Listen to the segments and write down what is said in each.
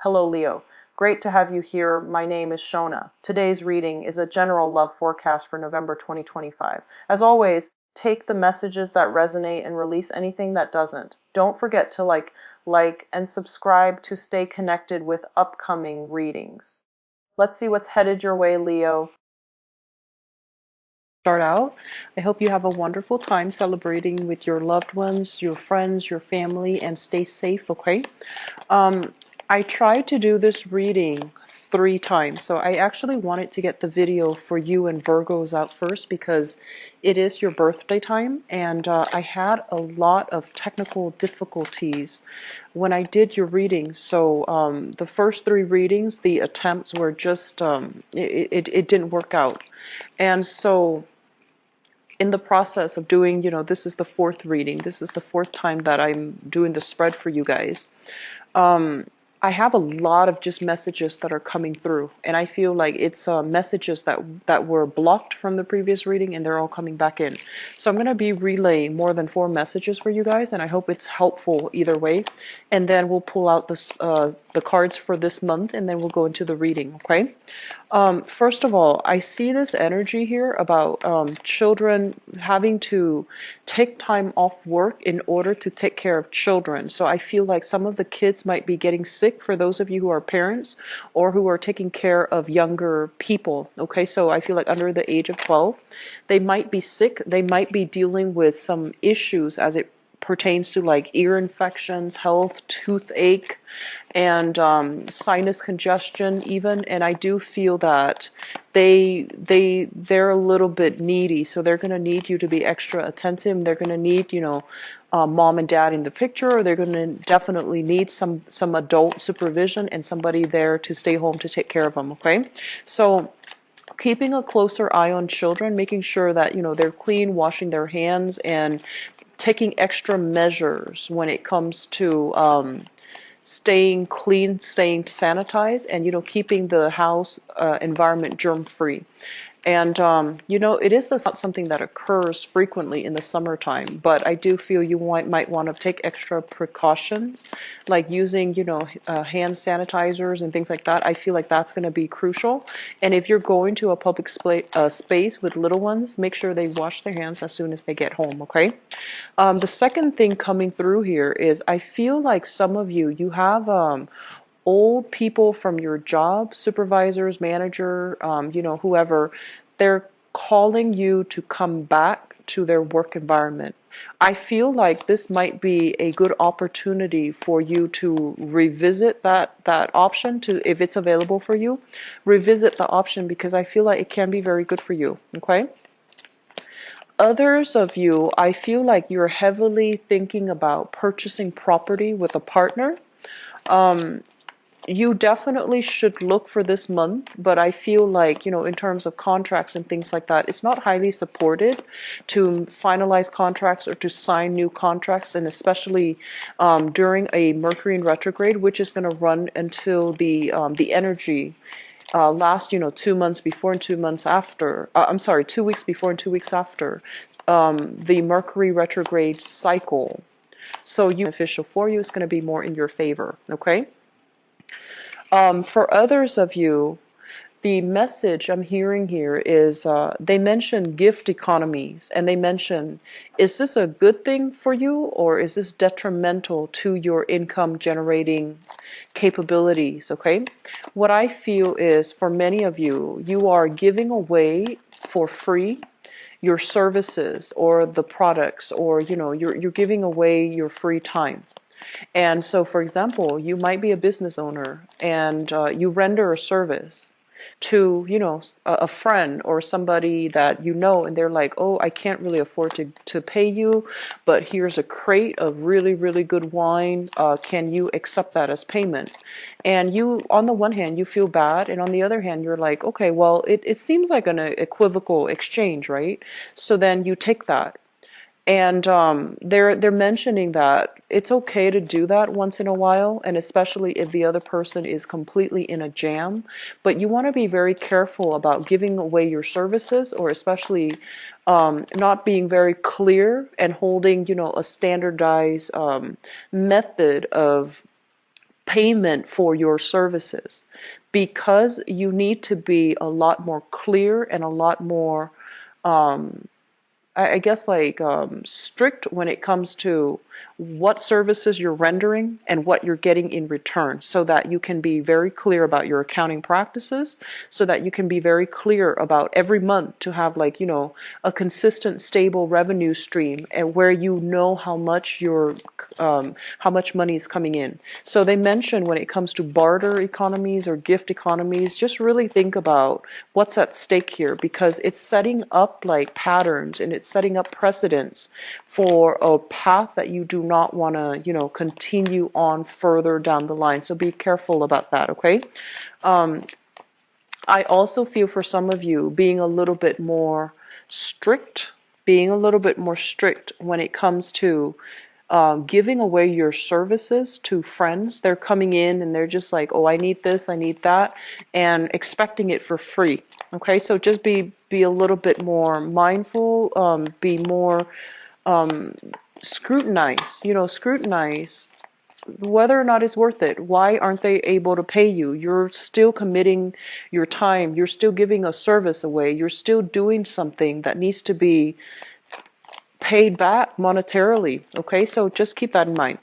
Hello, Leo. Great to have you here. My name is Shona. Today's reading is a general love forecast for November 2025. As always, take the messages that resonate and release anything that doesn't. Don't forget to like, and subscribe to stay connected with upcoming readings. Let's see what's headed your way, Leo. Start out. I hope you have a wonderful time celebrating with your loved ones, your friends, your family, and stay safe, okay? I tried to do this reading 3 times, so I actually wanted to get the video for you and Virgos out first because it is your birthday time, and I had a lot of technical difficulties when I did your reading. So the first 3 readings, the attempts were just, it didn't work out. And so in the process of doing, this is the 4th reading. This is the 4th time that I'm doing the spread for you guys. I have a lot of just messages that are coming through, and I feel like it's messages that were blocked from the previous reading, and they're all coming back in. So I'm going to be relaying more than 4 messages for you guys, and I hope it's helpful either way. And then we'll pull out the cards for this month, and then we'll go into the reading, okay? First of all, I see this energy here about children having to take time off work in order to take care of children. So I feel like some of the kids might be getting sick for those of you who are parents or who are taking care of younger people. Okay, so I feel like under the age of 12, they might be sick. They might be dealing with some issues as it pertains to like ear infections, health, toothache, and sinus congestion even. And I do feel that they're a little bit needy, so they're going to need you to be extra attentive. They're going to need, mom and dad in the picture, or they're going to definitely need some adult supervision and somebody there to stay home to take care of them. Okay, so keeping a closer eye on children, making sure that they're clean, washing their hands, and taking extra measures when it comes to staying clean, staying sanitized, and keeping the house environment germ free. And it is not something that occurs frequently in the summertime, but I do feel you might want to take extra precautions, like using hand sanitizers and things like that. I feel like that's going to be crucial. And if you're going to a public space with little ones, make sure they wash their hands as soon as they get home. Okay. The second thing coming through here is I feel like some of you have old people from your job, supervisors, manager, whoever, they're calling you to come back to their work environment. I feel like this might be a good opportunity for you to revisit that option, to if it's available for you, revisit the option, because I feel like it can be very good for you. Okay. Others of you, I feel like you're heavily thinking about purchasing property with a partner. You definitely should look for this month, but I feel like, in terms of contracts and things like that, it's not highly supported to finalize contracts or to sign new contracts, and especially during a Mercury in retrograde, which is going to run until the energy last, 2 months before and 2 months after. I'm sorry, 2 weeks before and 2 weeks after the Mercury retrograde cycle. So beneficial for you. It's going to be more in your favor. Okay. For others of you, the message I'm hearing here is they mention gift economies, and they mention, is this a good thing for you, or is this detrimental to your income generating capabilities? Okay, what I feel is for many of you, you are giving away for free your services or the products, or you're giving away your free time. And so, for example, you might be a business owner, and you render a service to, a friend or somebody that and they're like, oh, I can't really afford to pay you, but here's a crate of really, really good wine. Can you accept that as payment? And you, on the one hand, you feel bad, and on the other hand, you're like, okay, well, it seems like an equivocal exchange, right? So then you take that. And they're mentioning that it's okay to do that once in a while, and especially if the other person is completely in a jam. But you want to be very careful about giving away your services, or especially not being very clear and holding, a standardized method of payment for your services, because you need to be a lot more clear and a lot more I guess like strict when it comes to what services you're rendering and what you're getting in return, so that you can be very clear about your accounting practices, so that you can be very clear about every month to have, like, a consistent, stable revenue stream, and where you know how much money is coming in. So they mention when it comes to barter economies or gift economies, just really think about what's at stake here, because it's setting up like patterns, and it's setting up precedents for a path that you do not want to, continue on further down the line. So be careful about that, okay? I also feel for some of you being a little bit more strict, when it comes to giving away your services to friends. They're coming in and they're just like, oh, I need this, I need that, and expecting it for free. Okay, so just be a little bit more mindful, be more scrutinize whether or not it's worth it. Why aren't they able to pay you? You're still committing your time. You're still giving a service away. You're still doing something that needs to be paid back monetarily. Okay, so just keep that in mind.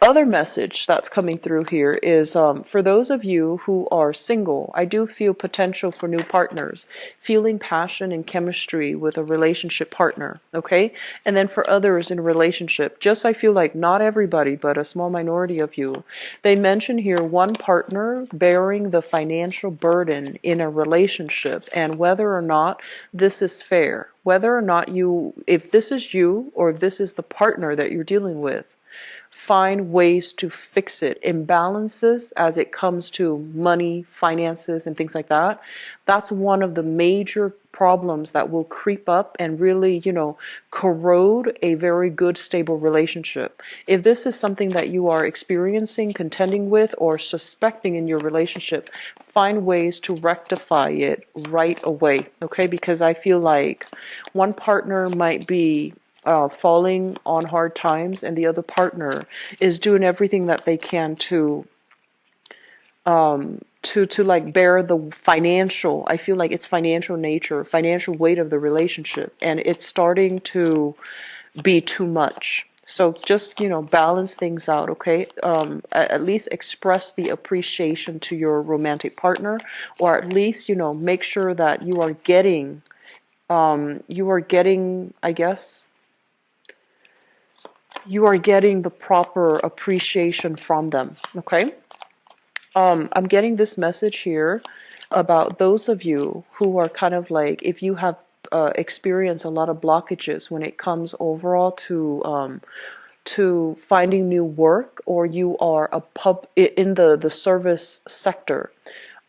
Other message that's coming through here is for those of you who are single, I do feel potential for new partners, feeling passion and chemistry with a relationship partner, okay? And then for others in a relationship, just I feel like not everybody, but a small minority of you, they mention here one partner bearing the financial burden in a relationship, and whether or not this is fair, whether or not if this is you or if this is the partner that you're dealing with, find ways to fix it. Imbalances as it comes to money, finances, and things like that. That's one of the major problems that will creep up and really, corrode a very good, stable relationship. If this is something that you are experiencing, contending with, or suspecting in your relationship, find ways to rectify it right away, okay? Because I feel like one partner might be falling on hard times, and the other partner is doing everything that they can to like bear the financial, I feel like it's financial nature, financial weight of the relationship, and it's starting to be too much. So just, balance things out, okay? At least express the appreciation to your romantic partner, or at least, make sure that you are getting, I guess, you are getting the proper appreciation from them, okay? I'm getting this message here about those of you who are kind of like, if you have experienced a lot of blockages when it comes overall to finding new work, or you are in the service sector.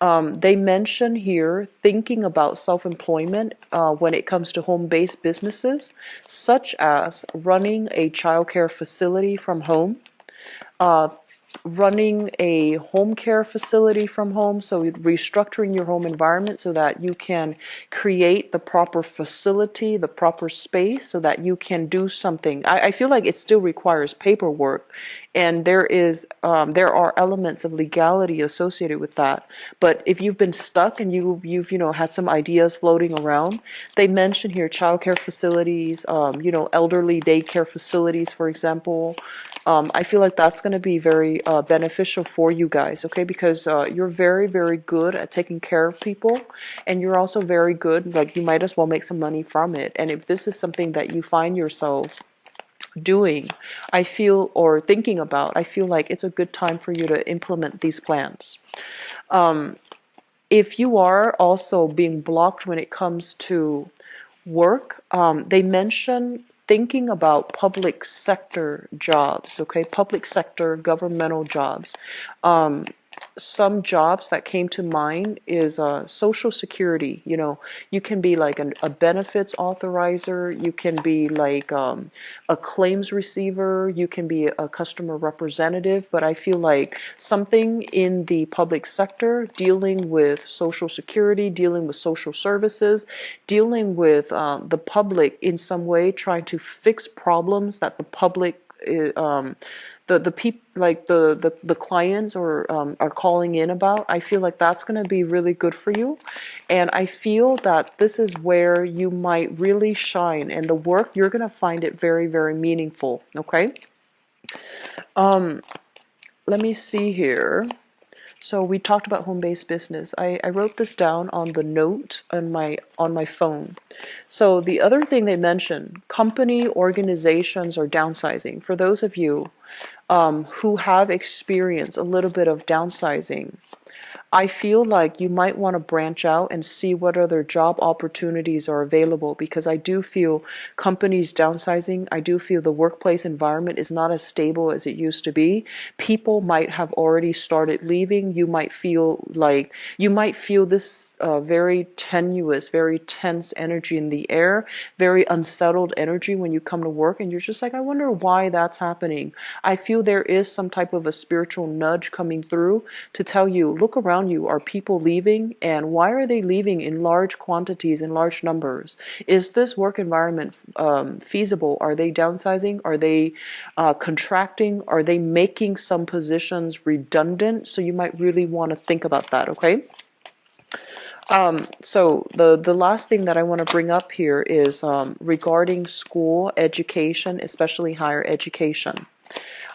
They mention here thinking about self-employment when it comes to home-based businesses, such as running a childcare facility from home, uh, running a home care facility from home, so restructuring your home environment so that you can create the proper facility, the proper space, so that you can do something. I feel like it still requires paperwork, and there are elements of legality associated with that. But if you've been stuck and you've had some ideas floating around, they mention here childcare facilities, elderly daycare facilities, for example. I feel like that's going to be very beneficial for you guys, okay? Because you're very, very good at taking care of people, and you're also very good, like you might as well make some money from it. And if this is something that you find yourself doing, or thinking about, I feel like it's a good time for you to implement these plans. If you are also being blocked when it comes to work, they mention thinking about public sector jobs, okay? Public sector, governmental jobs. Some jobs that came to mind is Social Security. You can be like a benefits authorizer, you can be like a claims receiver, you can be a customer representative, but I feel like something in the public sector dealing with Social Security, dealing with social services, dealing with the public in some way, trying to fix problems that the public the people, like the clients or are calling in about, I feel like that's going to be really good for you. And I feel that this is where you might really shine, and the work, you're going to find it very, very meaningful. Okay. Let me see here. So we talked about home-based business. I wrote this down on the note on my phone. So the other thing they mentioned, company organizations are downsizing. For those of you who have experienced a little bit of downsizing, I feel like you might want to branch out and see what other job opportunities are available, because I do feel companies downsizing. I do feel the workplace environment is not as stable as it used to be. People might have already started leaving. You might feel this very tenuous, very tense energy in the air, very unsettled energy when you come to work, and you're just like, I wonder why that's happening. I feel there is some type of a spiritual nudge coming through to tell you, look around you. Are people leaving? And why are they leaving in large quantities, in large numbers? Is this work environment feasible? Are they downsizing? Are they contracting? Are they making some positions redundant? So you might really want to think about that, okay? So the last thing that I want to bring up here is regarding school education, especially higher education.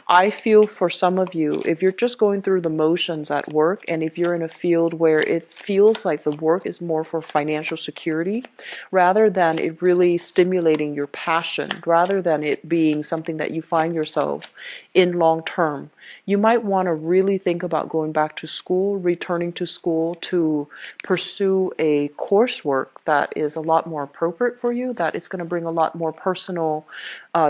I feel for some of you, if you're just going through the motions at work, and if you're in a field where it feels like the work is more for financial security, rather than it really stimulating your passion, rather than it being something that you find yourself in long term, you might want to really think about going back to school, returning to school to pursue a coursework that is a lot more appropriate for you, that is going to bring a lot more personal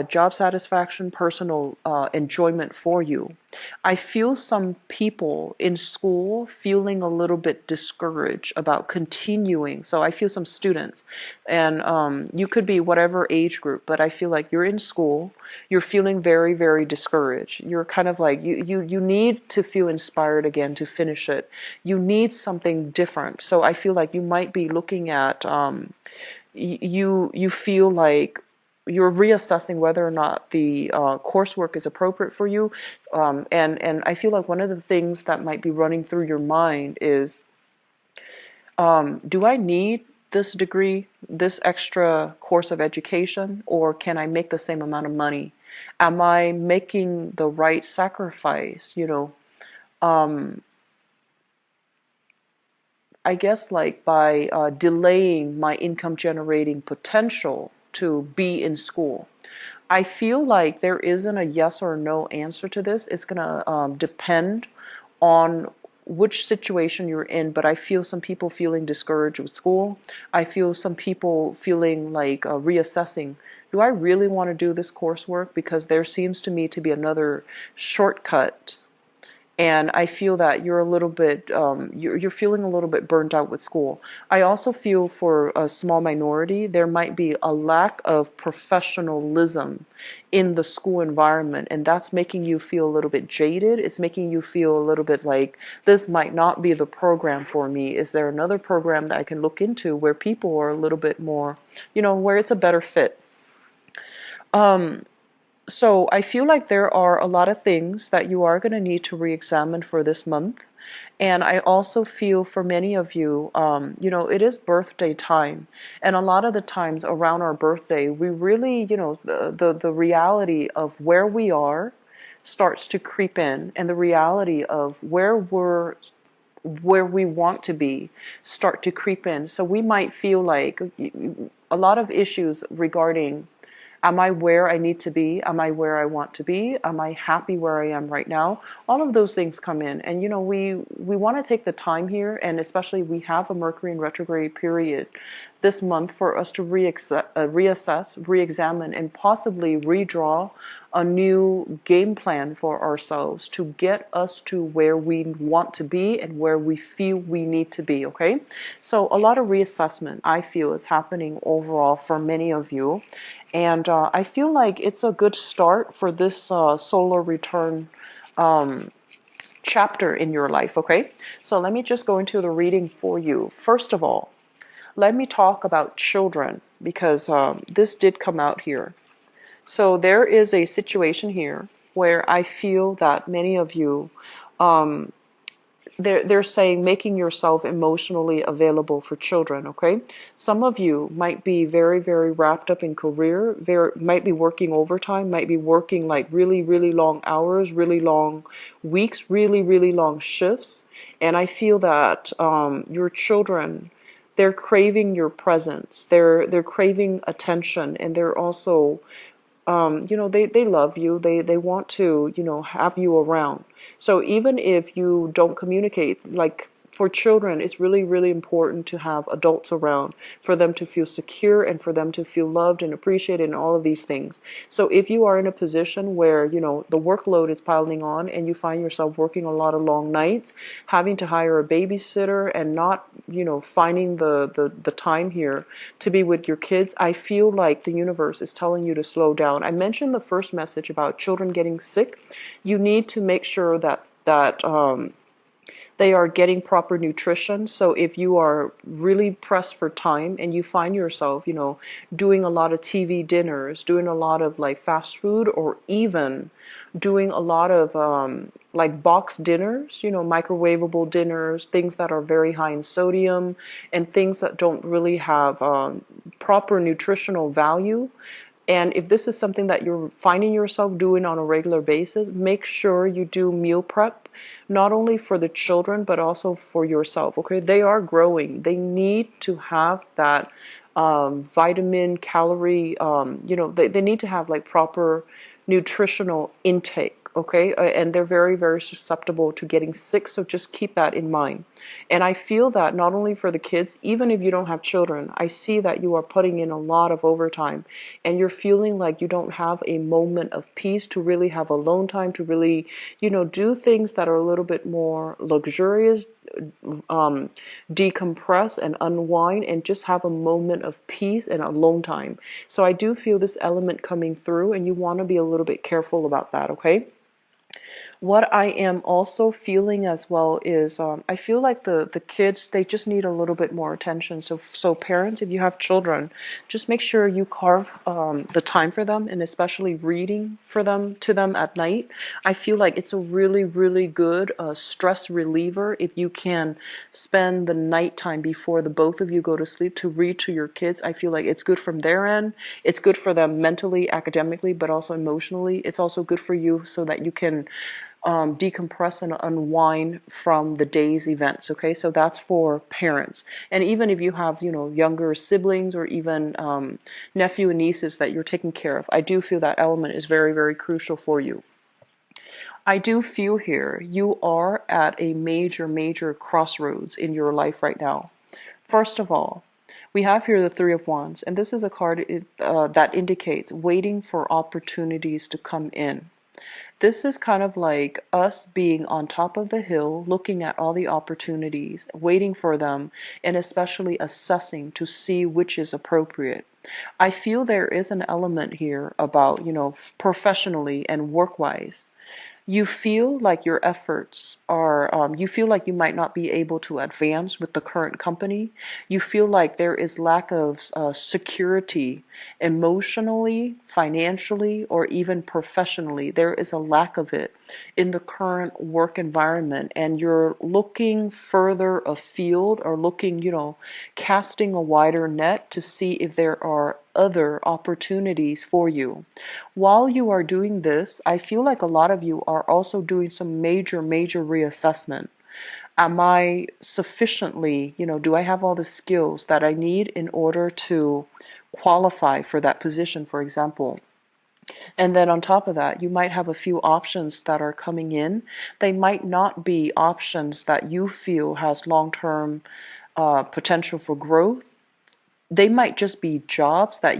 job satisfaction, personal enjoyment for you. I feel some people in school feeling a little bit discouraged about continuing. So I feel some students, and you could be whatever age group, but I feel like you're in school, you're feeling very, very discouraged. You're kind of like, you need to feel inspired again to finish it. You need something different. So I feel like you might be looking at, you feel like you're reassessing whether or not the coursework is appropriate for you. And I feel like one of the things that might be running through your mind is, do I need this degree, this extra course of education, or can I make the same amount of money? Am I making the right sacrifice? I guess like by delaying my income generating potential to be in school. I feel like there isn't a yes or no answer to this. It's going to depend on which situation you're in, but I feel some people feeling discouraged with school. I feel some people feeling like reassessing. Do I really want to do this coursework? Because there seems to me to be another shortcut, and I feel that you're a little bit, you're feeling a little bit burnt out with school. I also feel for a small minority, there might be a lack of professionalism in the school environment, and that's making you feel a little bit jaded. It's making you feel a little bit like, this might not be the program for me. Is there another program that I can look into where people are a little bit more, where it's a better fit? So I feel like there are a lot of things that you are going to need to re-examine for this month. And I also feel for many of you, it is birthday time. And a lot of the times around our birthday, we really, the reality of where we are starts to creep in, and the reality of where we want to be start to creep in. So we might feel like a lot of issues regarding, am I where I need to be? Am I where I want to be? Am I happy where I am right now? All of those things come in. And, we want to take the time here, and especially we have a Mercury in retrograde period this month for us to reassess, re-examine, and possibly redraw a new game plan for ourselves to get us to where we want to be and where we feel we need to be, okay? So a lot of reassessment, I feel, is happening overall for many of you. And I feel like it's a good start for this solar return chapter in your life, okay? So let me just go into the reading for you. First of all, let me talk about children, because this did come out here. So there is a situation here where I feel that many of you, um, they're saying making yourself emotionally available for children. Okay, some of you might be very, very wrapped up in career, very might be working overtime, might be working like really, really long hours, really long weeks, really, really long shifts. And I feel that your children, they're craving your presence, they're craving attention, and they're also they love you. They want to, have you around. So even if you don't communicate, like for children, it's really, really important to have adults around for them to feel secure and for them to feel loved and appreciated and all of these things. So if you are in a position where, the workload is piling on and you find yourself working a lot of long nights, having to hire a babysitter and not, finding the time here to be with your kids, I feel like the universe is telling you to slow down. I mentioned the first message about children getting sick. You need to make sure that they are getting proper nutrition. So if you are really pressed for time and you find yourself, doing a lot of TV dinners, doing a lot of like fast food, or even doing a lot of like box dinners, microwavable dinners, things that are very high in sodium and things that don't really have proper nutritional value. And if this is something that you're finding yourself doing on a regular basis, make sure you do meal prep, not only for the children, but also for yourself. Okay, they are growing. They need to have that vitamin, calorie, they need to have like proper nutritional intake. Okay, and they're very, very susceptible to getting sick, so just keep that in mind. And I feel that not only for the kids, even if you don't have children, I see that you are putting in a lot of overtime and you're feeling like you don't have a moment of peace to really have alone time, to really, do things that are a little bit more luxurious, decompress and unwind and just have a moment of peace and alone time. So I do feel this element coming through, and you want to be a little bit careful about that, okay? What I am also feeling as well is I feel like the kids, they just need a little bit more attention. So parents, if you have children, just make sure you carve the time for them, and especially reading for them to them at night. I feel like it's a really, really good stress reliever if you can spend the nighttime before the both of you go to sleep to read to your kids. I feel like it's good from their end. It's good for them mentally, academically, but also emotionally. It's also good for you so that you can decompress and unwind from the day's events. Okay, so that's for parents. And even if you have, younger siblings or even nephew and nieces that you're taking care of, I do feel that element is very, very crucial for you. I do feel here you are at a major, major crossroads in your life right now. First of all, we have here the Three of Wands, and this is a card that indicates waiting for opportunities to come in. This is kind of like us being on top of the hill, looking at all the opportunities, waiting for them, and especially assessing to see which is appropriate. I feel there is an element here about, professionally and work-wise. You feel like your efforts are, you feel like you might not be able to advance with the current company. You feel like there is lack of security emotionally, financially, or even professionally. There is a lack of it in the current work environment, and you're looking further afield or looking, casting a wider net to see if there are other opportunities for you. While you are doing this, I feel like a lot of you are also doing some major, major reassessment. Am I sufficiently, do I have all the skills that I need in order to qualify for that position, for example? And then on top of that, you might have a few options that are coming in. They might not be options that you feel has long-term potential for growth. They might just be jobs that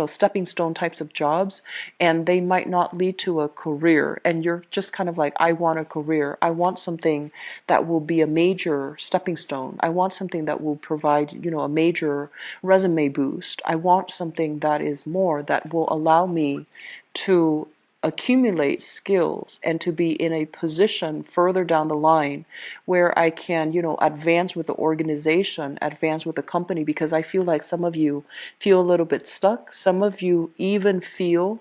stepping stone types of jobs, and they might not lead to a career. And you're just kind of like, I want a career. I want something that will be a major stepping stone. I want something that will provide, a major resume boost. I want something that is more, that will allow me to accumulate skills and to be in a position further down the line where I can, advance with the organization, advance with the company, because I feel like some of you feel a little bit stuck. Some of you even feel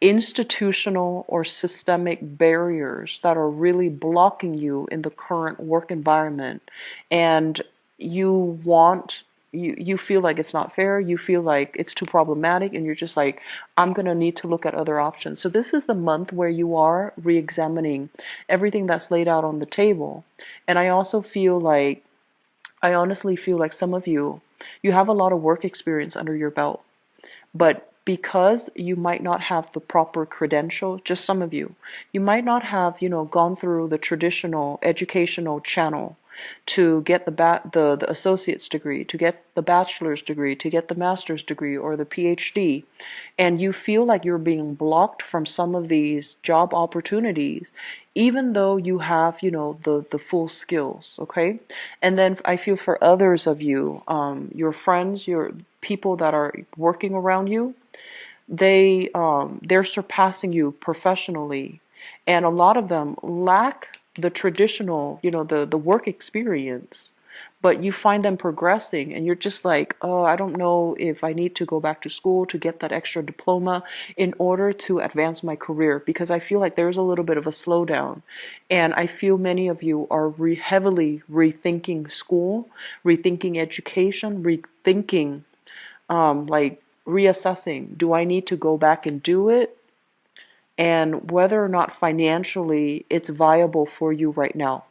institutional or systemic barriers that are really blocking you in the current work environment, and you want you feel like it's not fair, you feel like it's too problematic, and you're just like, I'm going to need to look at other options. So this is the month where you are re-examining everything that's laid out on the table. And I also feel like, I honestly feel like some of you, you have a lot of work experience under your belt, but because you might not have the proper credential, just some of you might not have, gone through the traditional educational channel to get the associate's degree, to get the bachelor's degree, to get the master's degree or the PhD, and you feel like you're being blocked from some of these job opportunities, even though you have, the full skills, okay? And then I feel for others of you, your friends, your people that are working around you, they're surpassing you professionally, and a lot of them lack the traditional, the work experience, but you find them progressing, and you're just like, oh, I don't know if I need to go back to school to get that extra diploma in order to advance my career, because I feel like there's a little bit of a slowdown, and I feel many of you are heavily rethinking school, rethinking education, rethinking, like reassessing, do I need to go back and do it? And whether or not financially it's viable for you right now.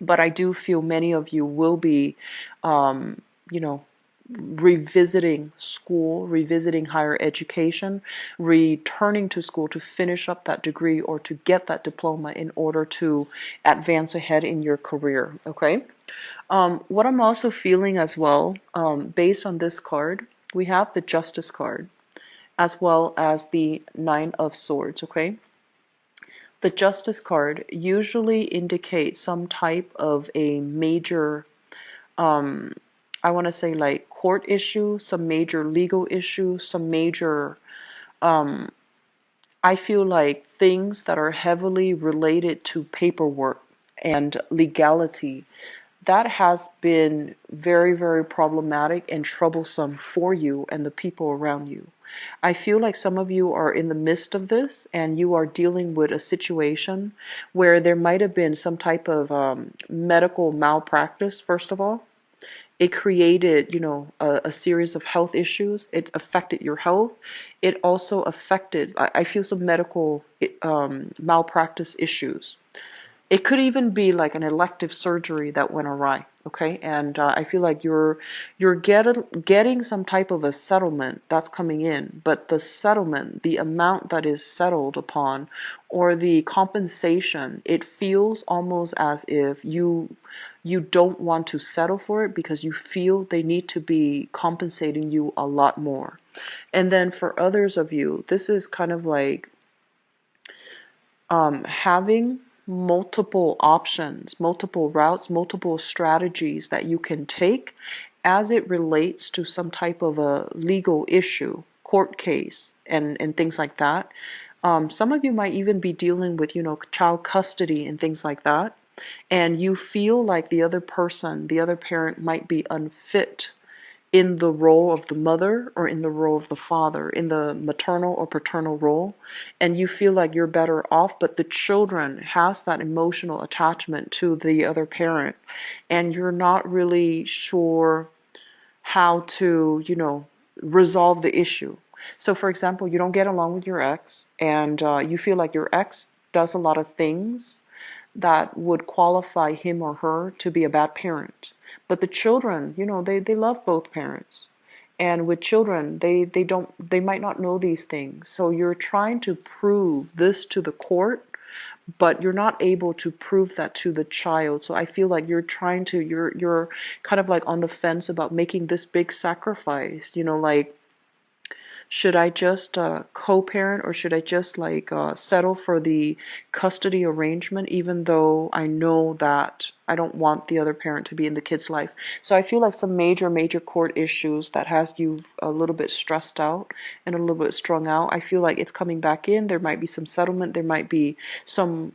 But I do feel many of you will be, you know, revisiting school, revisiting higher education, returning to school to finish up that degree or to get that diploma in order to advance ahead in your career, okay? What I'm also feeling as well, based on this card, we have the Justice card as well as the Nine of Swords, okay? The Justice card usually indicates some type of a major, I want to say like court issue, some major legal issue, some major, I feel like things that are heavily related to paperwork and legality. That has been very, very problematic and troublesome for you and the people around you. I feel like some of you are in the midst of this and you are dealing with a situation where there might have been some type of medical malpractice, first of all. It created, a series of health issues. It affected your health. It also affected, I feel, some medical malpractice issues. It could even be like an elective surgery that went awry, okay? And I feel like you're getting some type of a settlement that's coming in, but the settlement, the amount that is settled upon, or the compensation, it feels almost as if you don't want to settle for it because you feel they need to be compensating you a lot more. And then for others of you, this is kind of like having multiple options, multiple routes, multiple strategies that you can take as it relates to some type of a legal issue, court case, and things like that. Some of you might even be dealing with, child custody and things like that. And you feel like the other person, the other parent might be unfit in the role of the mother or in the role of the father, in the maternal or paternal role, and you feel like you're better off, but the children has that emotional attachment to the other parent, and you're not really sure how to, resolve the issue. So, for example, you don't get along with your ex, and you feel like your ex does a lot of things that would qualify him or her to be a bad parent. But the children, they love both parents. And with children, they might not know these things. So you're trying to prove this to the court, but you're not able to prove that to the child. So I feel like you're kind of like on the fence about making this big sacrifice, like, should I just co-parent, or should I just like settle for the custody arrangement, even though I know that I don't want the other parent to be in the kid's life? So I feel like some major, major court issues that has you a little bit stressed out and a little bit strung out. I feel like it's coming back in. There might be some settlement. There might be some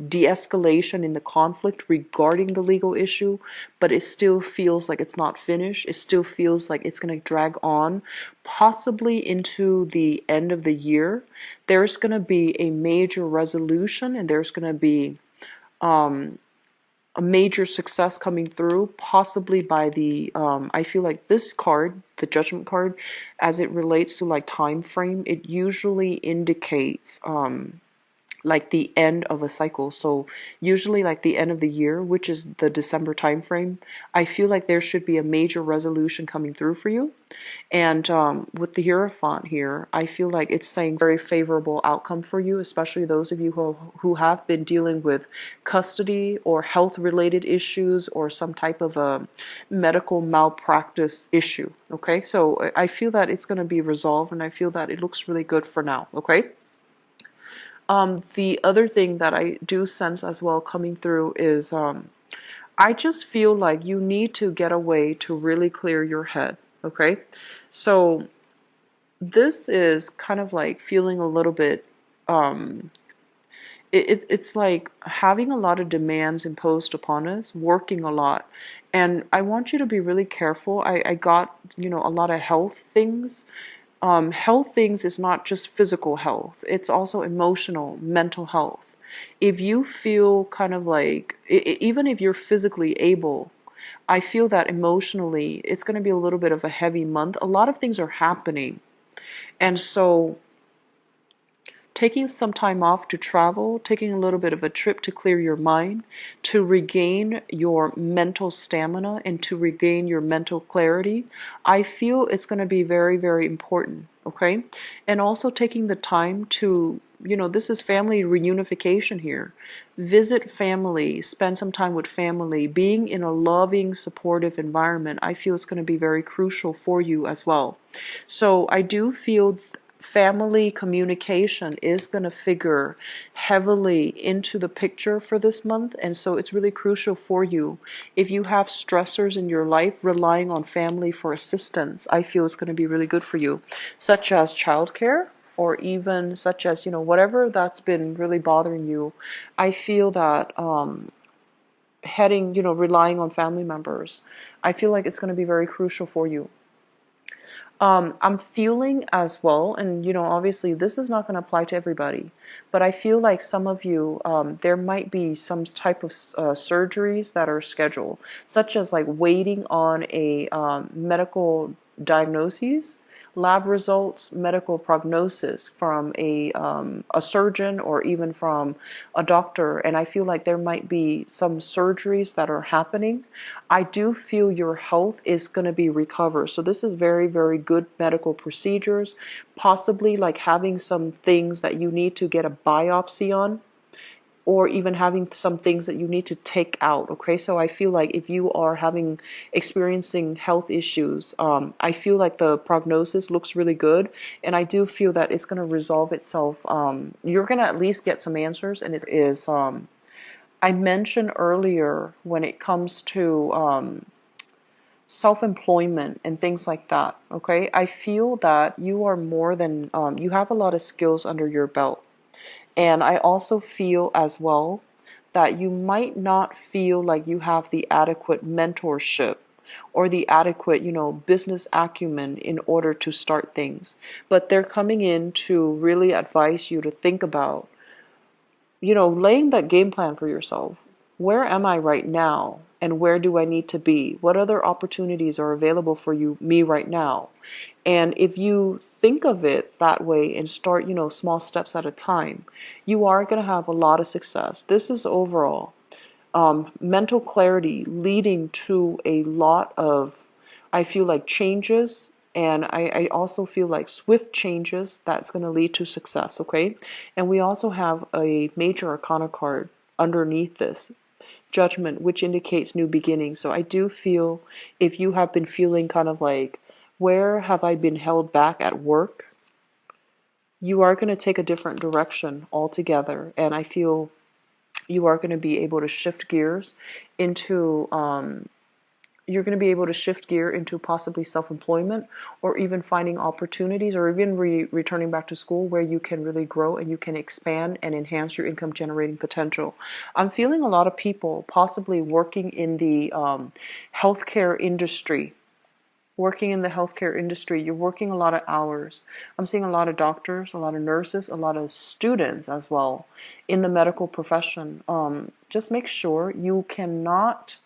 de-escalation in the conflict regarding the legal issue, but it still feels like it's not finished. It still feels like it's going to drag on. possibly into the end of the year, there's going to be a major resolution, and there's going to be a major success coming through, possibly by the I feel like this card, the Judgment card, as it relates to like time frame, it usually indicates like the end of a cycle. So usually like the end of the year, which is the December time frame, I feel like there should be a major resolution coming through for you. And with the Hierophant here, I feel like it's saying very favorable outcome for you, especially those of you who have been dealing with custody or health related issues or some type of a medical malpractice issue. Okay, so I feel that it's going to be resolved, and I feel that it looks really good for now. Okay. The other thing that I do sense as well coming through is I just feel like you need to get away to really clear your head. Okay, so this is kind of like feeling a little bit it's like having a lot of demands imposed upon us, working a lot. And I want you to be really careful. I got, a lot of health things. Health things is not just physical health, it's also emotional, mental health. If you feel kind of like, even if you're physically able, I feel that emotionally it's going to be a little bit of a heavy month. A lot of things are happening. And so taking some time off to travel, taking a little bit of a trip to clear your mind, to regain your mental stamina and to regain your mental clarity, I feel it's going to be very, very important. Okay. And also taking the time to, this is family reunification here. Visit family, spend some time with family, being in a loving, supportive environment. I feel it's going to be very crucial for you as well. So I do feel family communication is going to figure heavily into the picture for this month, and so it's really crucial for you. If you have stressors in your life, relying on family for assistance, I feel it's going to be really good for you, such as childcare, or even such as, whatever that's been really bothering you. I feel that relying on family members, I feel like it's going to be very crucial for you. I'm feeling as well, and obviously this is not going to apply to everybody, but I feel like some of you, there might be some type of surgeries that are scheduled, such as like waiting on a medical diagnosis, lab results, medical prognosis from a surgeon or even from a doctor. And I feel like there might be some surgeries that are happening. I do feel your health is going to be recovered. So this is very, very good medical procedures, possibly like having some things that you need to get a biopsy on, or even having some things that you need to take out. Okay, so I feel like if you are experiencing health issues, I feel like the prognosis looks really good, and I do feel that it's going to resolve itself. You're going to at least get some answers, and it is I mentioned earlier when it comes to self-employment and things like that. Okay, I feel that you are more than you have a lot of skills under your belt. And I also feel as well that you might not feel like you have the adequate mentorship or the adequate, business acumen in order to start things. But they're coming in to really advise you to think about, laying that game plan for yourself. Where am I right now? And where do I need to be? What other opportunities are available for me right now? And if you think of it that way and start, small steps at a time, you are going to have a lot of success. This is overall mental clarity leading to a lot of, I feel like, changes. And I also feel like swift changes that's going to lead to success. Okay. And we also have a major arcana card underneath this, Judgment, which indicates new beginnings. So I do feel, if you have been feeling kind of like, where have I been held back at work? You are going to take a different direction altogether. And I feel you are going to be able to shift gears into, you're going to be able to shift gear into possibly self-employment, or even finding opportunities, or even returning back to school where you can really grow and you can expand and enhance your income generating potential. I'm feeling a lot of people possibly working in the healthcare industry. working in the healthcare industry, you're working a lot of hours. I'm seeing a lot of doctors, a lot of nurses, a lot of students as well in the medical profession. Just make sure you cannot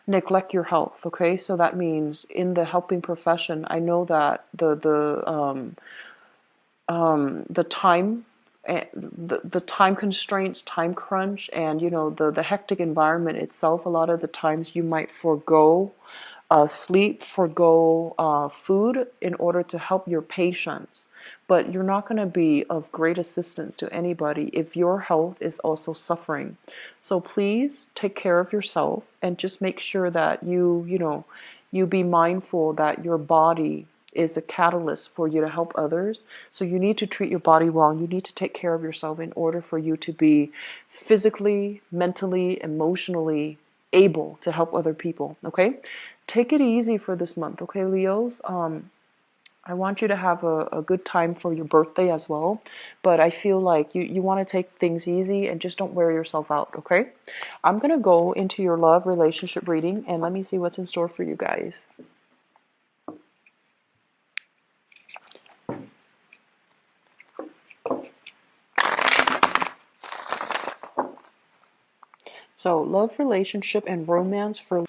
neglect your health. Okay, so that means in the helping profession, I know that the time, the time constraints, time crunch, and the hectic environment itself. A lot of the times you might forego sleep, forego food in order to help your patients. But you're not going to be of great assistance to anybody if your health is also suffering. So please take care of yourself and just make sure that you be mindful that your body is a catalyst for you to help others. So you need to treat your body well. You need to take care of yourself in order for you to be physically, mentally, emotionally able to help other people. Okay? Take it easy for this month, okay, Leos? I want you to have a good time for your birthday as well, but I feel like you want to take things easy and just don't wear yourself out, okay? I'm going to go into your love relationship reading and let me see what's in store for you guys. So, love, relationship, and romance for...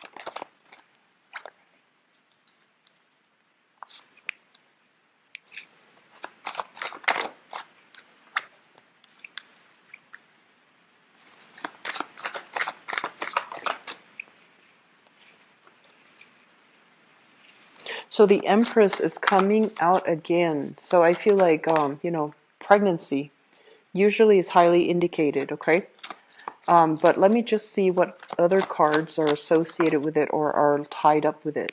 So the Empress is coming out again. So I feel like, pregnancy usually is highly indicated, okay? But let me just see what other cards are associated with it or are tied up with it.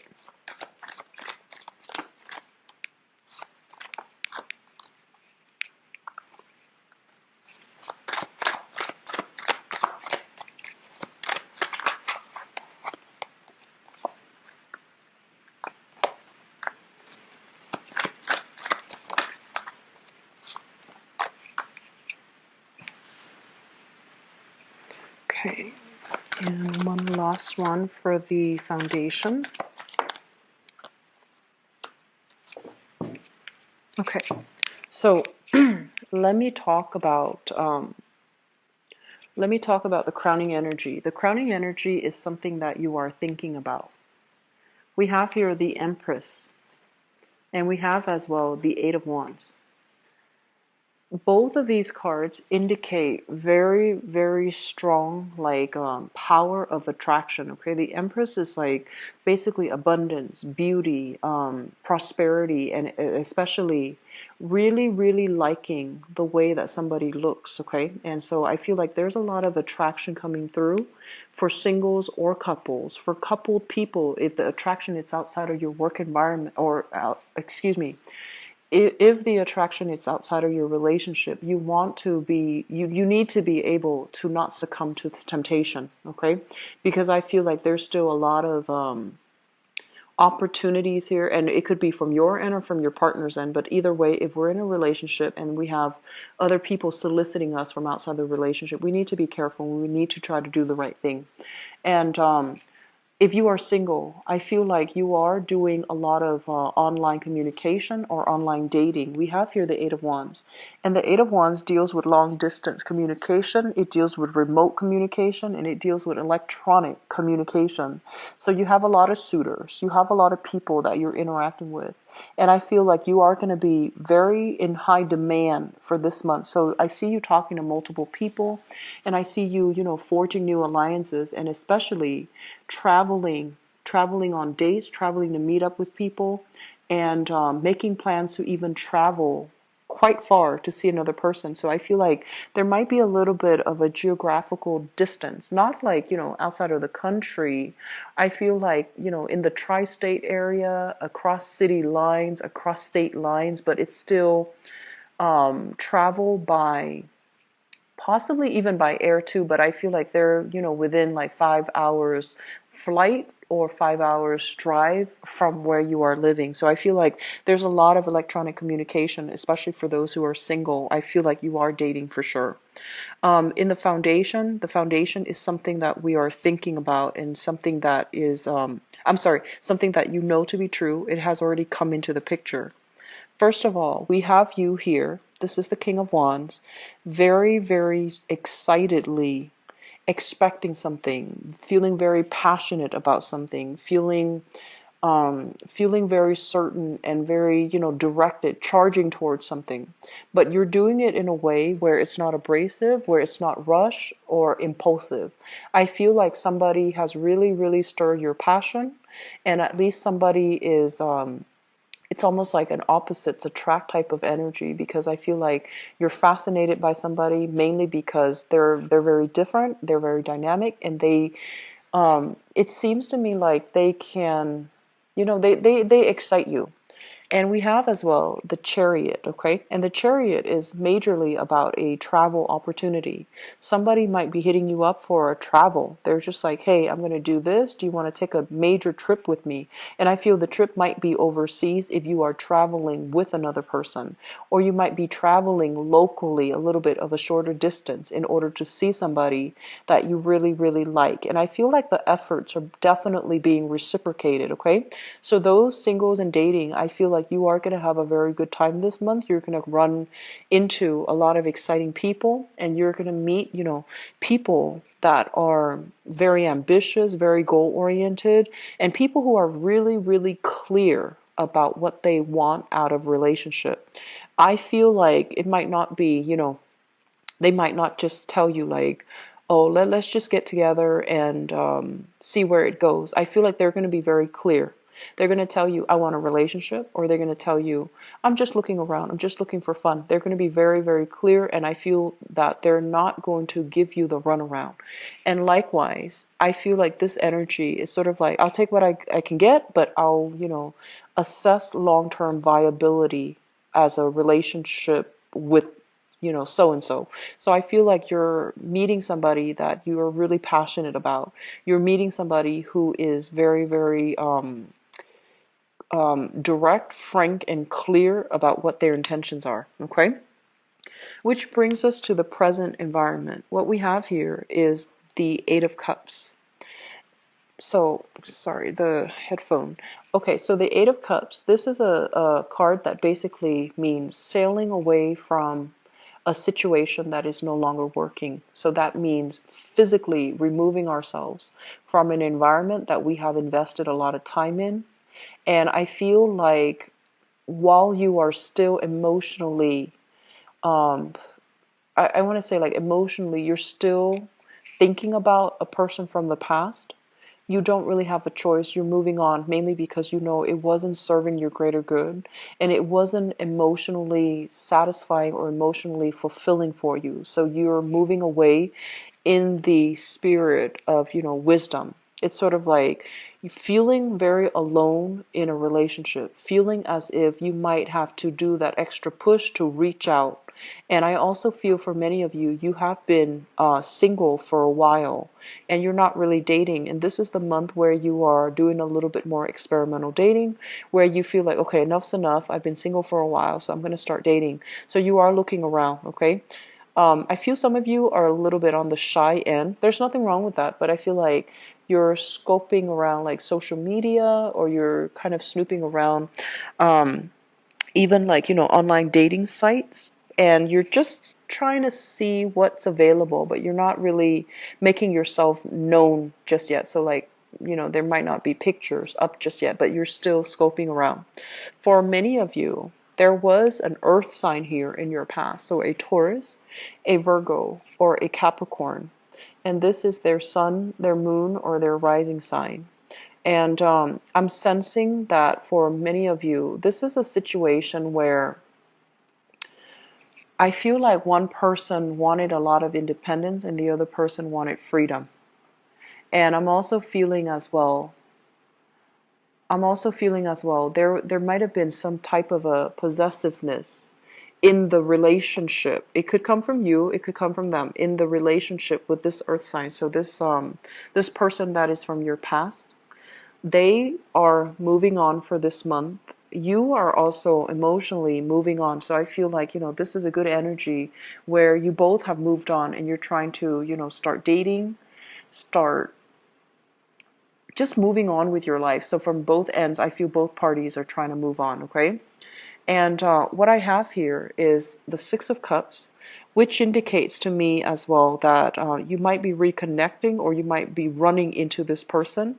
Okay, and one last one for the foundation. Okay, so let me talk about the crowning energy. The crowning energy is something that you are thinking about. We have here the Empress, and we have as well the Eight of Wands. Both of these cards indicate very, very strong power of attraction. Okay, the Empress is like basically abundance, beauty, prosperity, and especially really, really liking the way that somebody looks. Okay, and so I feel like there's a lot of attraction coming through for singles or couples. For coupled people, if the attraction is outside of your work environment, or if the attraction is outside of your relationship, you need to be able to not succumb to the temptation, okay? Because I feel like there's still a lot of opportunities here, and it could be from your end or from your partner's end, but either way, if we're in a relationship and we have other people soliciting us from outside the relationship, we need to be careful. We need to try to do the right thing. And if you are single, I feel like you are doing a lot of online communication or online dating. We have here the Eight of Wands. And the Eight of Wands deals with long distance communication. It deals with remote communication, and it deals with electronic communication. So you have a lot of suitors. You have a lot of people that you're interacting with. And I feel like you are going to be very in high demand for this month. So I see you talking to multiple people, and I see you, forging new alliances, and especially traveling on dates, traveling to meet up with people, and making plans to even travel quite far to see another person. So I feel like there might be a little bit of a geographical distance, not like, outside of the country. I feel like, in the tri-state area, across city lines, across state lines, but it's still travel by possibly even by air too, but I feel like they're, within like 5 hours flight or 5 hours drive from where you are living. So I feel like there's a lot of electronic communication, especially for those who are single. I feel like you are dating for sure. In the foundation is something that we are thinking about, and something that is I'm sorry, something that you know to be true. It has already come into the picture. First of all, we have you here. This is the King of Wands, very, very excitedly expecting something, feeling very passionate about something, feeling very certain and very, directed, charging towards something. But you're doing it in a way where it's not abrasive, where it's not rush or impulsive. I feel like somebody has really, really stirred your passion, and at least somebody is, it's almost like an opposites attract type of energy, because I feel like you're fascinated by somebody mainly because they're very different, they're very dynamic, and it seems to me like they can, they excite you. And we have as well the Chariot, okay? And the Chariot is majorly about a travel opportunity. Somebody might be hitting you up for a travel. They're just like, hey, I'm going to do this. Do you want to take a major trip with me? And I feel the trip might be overseas if you are traveling with another person. Or you might be traveling locally a little bit of a shorter distance in order to see somebody that you really, really like. And I feel like the efforts are definitely being reciprocated, okay? So those singles and dating, I feel like you are going to have a very good time this month. You're going to run into a lot of exciting people, and you're going to meet, people that are very ambitious, very goal oriented, and people who are really, really clear about what they want out of relationship. I feel like it might not be, they might not just tell you like, oh, let's just get together and see where it goes. I feel like they're going to be very clear. They're going to tell you, I want a relationship, or they're going to tell you, I'm just looking around. I'm just looking for fun. They're going to be very, very clear, and I feel that they're not going to give you the runaround. And likewise, I feel like this energy is sort of like, I'll take what I can get, but I'll, assess long-term viability as a relationship with so and so. So I feel like you're meeting somebody that you are really passionate about. You're meeting somebody who is very, very direct, frank, and clear about what their intentions are. Okay? Which brings us to the present environment. What we have here is the Eight of Cups. So, sorry, the headphone. Okay, so the Eight of Cups, this is a card that basically means sailing away from a situation that is no longer working. So that means physically removing ourselves from an environment that we have invested a lot of time in. And I feel like while you are still emotionally, um, I want to say like emotionally, you're still thinking about a person from the past. You don't really have a choice. You're moving on mainly because you know it wasn't serving your greater good, and it wasn't emotionally satisfying or emotionally fulfilling for you. So you're moving away in the spirit of, wisdom. It's sort of like feeling very alone in a relationship, feeling as if you might have to do that extra push to reach out. And I also feel for many of you, you have been single for a while and you're not really dating. And this is the month where you are doing a little bit more experimental dating, where you feel like, okay, enough's enough. I've been single for a while, so I'm going to start dating. So you are looking around, okay? I feel some of you are a little bit on the shy end. There's nothing wrong with that, but I feel like you're scoping around like social media, or you're kind of snooping around even like, online dating sites, and you're just trying to see what's available, but you're not really making yourself known just yet. So like, there might not be pictures up just yet, but you're still scoping around. For many of you, there was an earth sign here in your past, so a Taurus, a Virgo, or a Capricorn. And this is their sun, their moon, or their rising sign. And I'm sensing that for many of you, this is a situation where I feel like one person wanted a lot of independence and the other person wanted freedom. And I'm also feeling as well, there might have been some type of a possessiveness in the relationship. It could come from you, it could come from them in the relationship with this earth sign. So this person that is from your past, they are moving on for this month. You are also emotionally moving on. So I feel like, this is a good energy where you both have moved on and you're trying to, start dating, start just moving on with your life. So from both ends, I feel both parties are trying to move on, okay? And what I have here is the Six of Cups, which indicates to me as well that you might be reconnecting or you might be running into this person.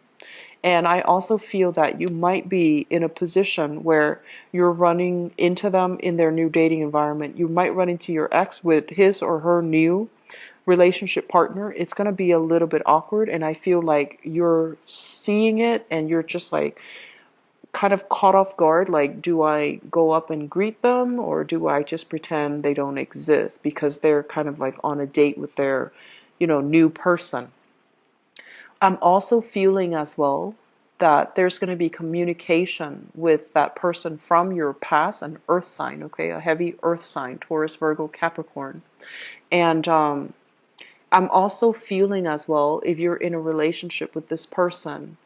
And I also feel that you might be in a position where you're running into them in their new dating environment. You might run into your ex with his or her new relationship partner. It's going to be a little bit awkward, and I feel like you're seeing it and you're just like kind of caught off guard. Like, do I go up and greet them, or do I just pretend they don't exist because they're kind of like on a date with their, new person? I'm also feeling as well that there's going to be communication with that person from your past, an earth sign, okay, a heavy earth sign, Taurus, Virgo, Capricorn. And I'm also feeling as well, if you're in a relationship with this person,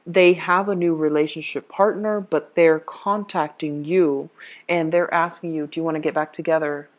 they have a new relationship partner, but they're contacting you and they're asking you, do you want to get back together?